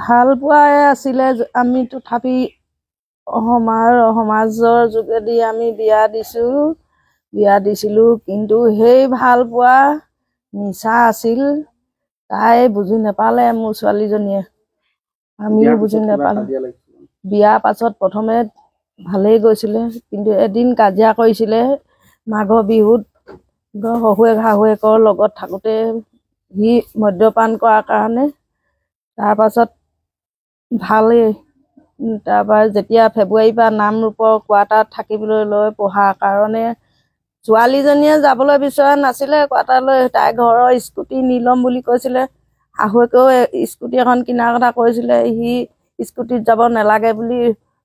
ভাল পোৱাই আছিলে। আমি তথাপি সমাজৰ যোগেদি আমি বিয়া দিছিলোঁ, কিন্তু সেই ভাল পোৱা মিছা আছিল। তাই বুজি নাপালে, মোৰ ছোৱালীজনীয়ে। আমিও বুজি নাপালোঁ। বিয়াৰ পাছত প্ৰথমে ভালেই গৈছিলে, কিন্তু এদিন কাজিয়া কৰিছিলে মাঘৰ বিহুত। শাহুৱেকৰ লগত থাকোঁতে সি মদ্যপান কৰাৰ কাৰণে। তাৰপাছত ভালেই। তাৰপৰা যেতিয়া ফেব্ৰুৱাৰীৰ পৰা নামৰূপৰ কোৱাৰ্টাৰত থাকিবলৈ লৈ পঢ়াৰ কাৰণে ছোৱালীজনীয়ে যাবলৈ বিচৰা নাছিলে কোৱাৰ্টাৰলৈ। তাই ঘৰৰ স্কুটি নি ল'ম বুলি কৈছিলে। শাহুৱেকেও স্কুটি এখন কিনাৰ কথা কৈছিলে। সি স্কুটিত যাব নালাগে বুলি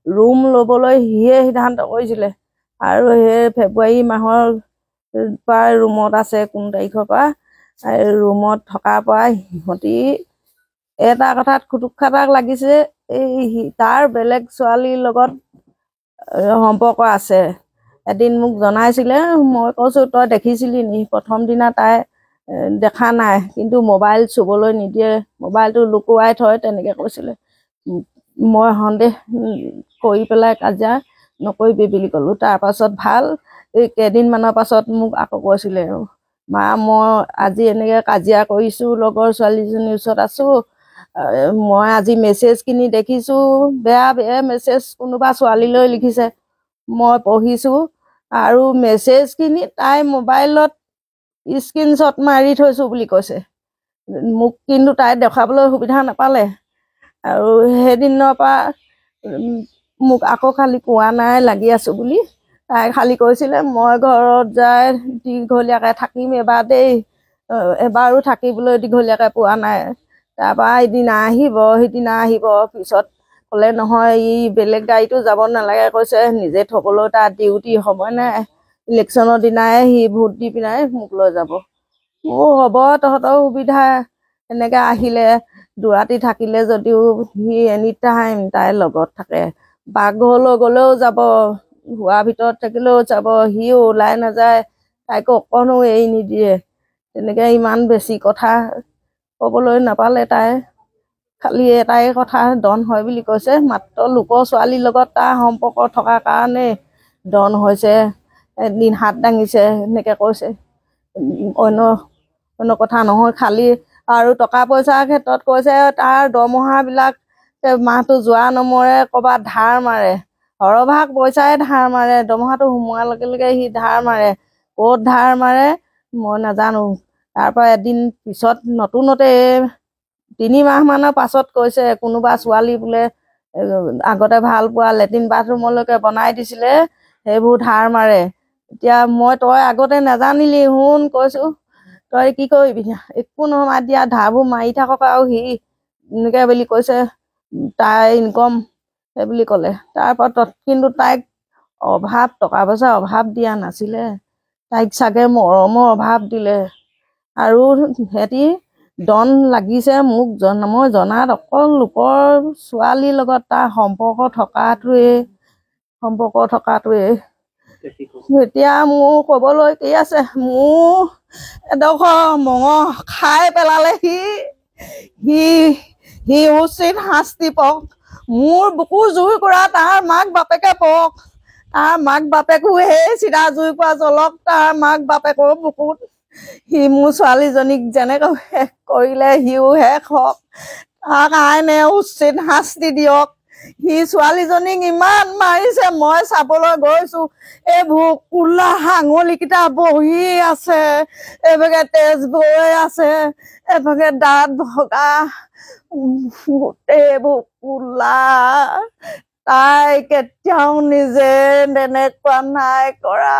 ৰুম ল'বলৈ সিয়ে সিদ্ধান্ত কৰিছিলে। আৰু সেই ফেব্ৰুৱাৰী মাহৰ পৰা ৰুমত আছে, কোন তাৰিখৰ পৰা ৰুমত থকাৰ পৰা সিহঁতি এটা কথাত খুটুক খাটাক লাগিছে, তাৰ বেলেগ ছোৱালীৰ লগত সম্পৰ্ক আছে। এদিন মোক জনাইছিলে, মই কৈছোঁ তই দেখিছিলি নি? প্ৰথম দিনা তাই দেখা নাই, কিন্তু মোবাইল চুবলৈ নিদিয়ে, মোবাইলটো লুকুৱাই থয়, তেনেকৈ কৈছিলে। মই সন্দেহ কৰি পেলাই কাজিয়া নকৰিবি বুলি ক'লোঁ। তাৰপাছত এই কেইদিনমানৰ পাছত মোক আকৌ কৈছিলে, মা মই আজি এনেকৈ কাজিয়া কৰিছোঁ, লগৰ ছোৱালীজনীৰ ওচৰত আছোঁ, মই আজি মেছেজখিনি দেখিছোঁ, বেয়া মেছেজ কোনোবা ছোৱালীলৈ লিখিছে, মই পঢ়িছোঁ। আৰু মেছেজখিনি তাই মোবাইলত স্ক্ৰীনশ্বট মাৰি থৈছোঁ বুলি কৈছে। মোক কিন্তু তাই দেখাবলৈ সুবিধা নাপালে। আৰু সেইদিনৰ পৰা মোক আকৌ খালি কোৱা নাই লাগি আছোঁ বুলি। তাই খালি কৈছিলে মই ঘৰত যাই দীঘলীয়াকৈ থাকিম এবাৰ দেই, এবাৰো থাকিবলৈ দীঘলীয়াকৈ পোৱা নাই। তাৰপৰা সিদিনা আহিব। পিছত ক'লে নহয়, বেলেগ গাড়ীটো যাব নালাগে কৈছে, নিজে থ'বলৈ তাৰ ডিউটি সময় নাই। ইলেকশ্যনৰ দিনাই সি ভোট দি পিনাই মোক লৈ যাব। মোৰ হ'ব তহঁতৰ সুবিধা। এনেকৈ আহিলে দুৰাতি থাকিলে যদিও সি এনি টাইম তাইৰ লগত থাকে। পাকঘৰলৈ গ'লেও যাব, শোৱাৰ ভিতৰত থাকিলেও যাব, সিও ওলাই নাযায়, তাইকো অকণো এৰি নিদিয়ে। তেনেকৈ ইমান বেছি কথা ক'বলৈ নাপালে তাই। খালি এটাই কথা, ডন হয় বুলি কৈছে। মাত্ৰ লোকৰ ছোৱালীৰ লগত তাৰ সম্পৰ্ক থকাৰ কাৰণে ডন হৈছে, এদিন হাত দাঙিছে, এনেকৈ কৈছে। অন্য কথা নহয়। খালি আৰু টকা পইচাৰ ক্ষেত্ৰত কৈছে, তাৰ দৰমহাবিলাক মাহটো যোৱা নমৰে, ক'ৰবাত ধাৰ মাৰে, সৰহভাগ পইচাই ধাৰ মাৰে। দৰমহাটো সোমোৱাৰ লগে লগে সি ধাৰ মাৰে। ক'ত ধাৰ মাৰে মই নাজানো। তাৰপৰা এদিন পিছত নতুনতে 3 মাহমানৰ পাছত কৈছে, কোনোবা ছোৱালী বোলে আগতে ভাল পোৱা লেট্ৰিন বাথৰুমলৈকে বনাই দিছিলে, সেইবোৰ ধাৰ মাৰে। এতিয়া তই আগতে নাজানিলি, শুন কৈছোঁ, তই কি কৰিবি? একো নহয় দিয়া, ধাৰবোৰ মাৰি থাকক আৰু সি এনেকৈ বুলি কৈছে। তাই ইনকম সেই বুলি ক'লে। তাৰপৰা কিন্তু তাইক টকা পইচাৰ অভাৱ দিয়া নাছিলে, তাইক চাগে মৰমৰ অভাৱ দিলে। আৰু সিহঁতি ডন লাগিছে মোক মই জনাত অকল লোকৰ ছোৱালীৰ লগত তাৰ সম্পৰ্ক থকাটোৱে। এতিয়া মোৰ ক'বলৈ কি আছে? মোৰ এডোখৰ মঙহ খাই পেলালে সি উচিত শাস্তি পাওক। মোৰ বুকু জুই কৰা তাৰ মাক বাপেকে পাওক। তাৰ মাক বাপেকো সেই চিধা জুই কৰা জ্বলক, তাৰ মাক বাপেকৰ বুকুত। সি মোৰ ছোৱালীজনীক যেনেকৈ শেষ কৰিলে সিও শেষ হওক। তাক আইনে উচিত শাস্তি দিয়ক। সি ছোৱালীজনীক ইমান মাৰিছে, মই চাবলৈ গৈছোঁ। এইবোৰ কোলা আঙুলিকেইটা বহি আছে, এইভাগে তেজ বৈ আছে, এইভাগে দাঁত ভগা, গোটেইবোৰ কোলা। তাই কেতিয়াও নিজে তেনেকুৱা নাই কৰা,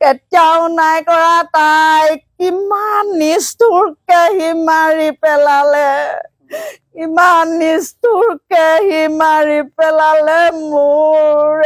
কেতিয়াও নাই কৰা। তাই কিমান নিষ্ঠুৰকে সি মাৰি পেলালে, ইমান নিষ্ঠুৰকে সি মাৰি পেলালে মোৰ।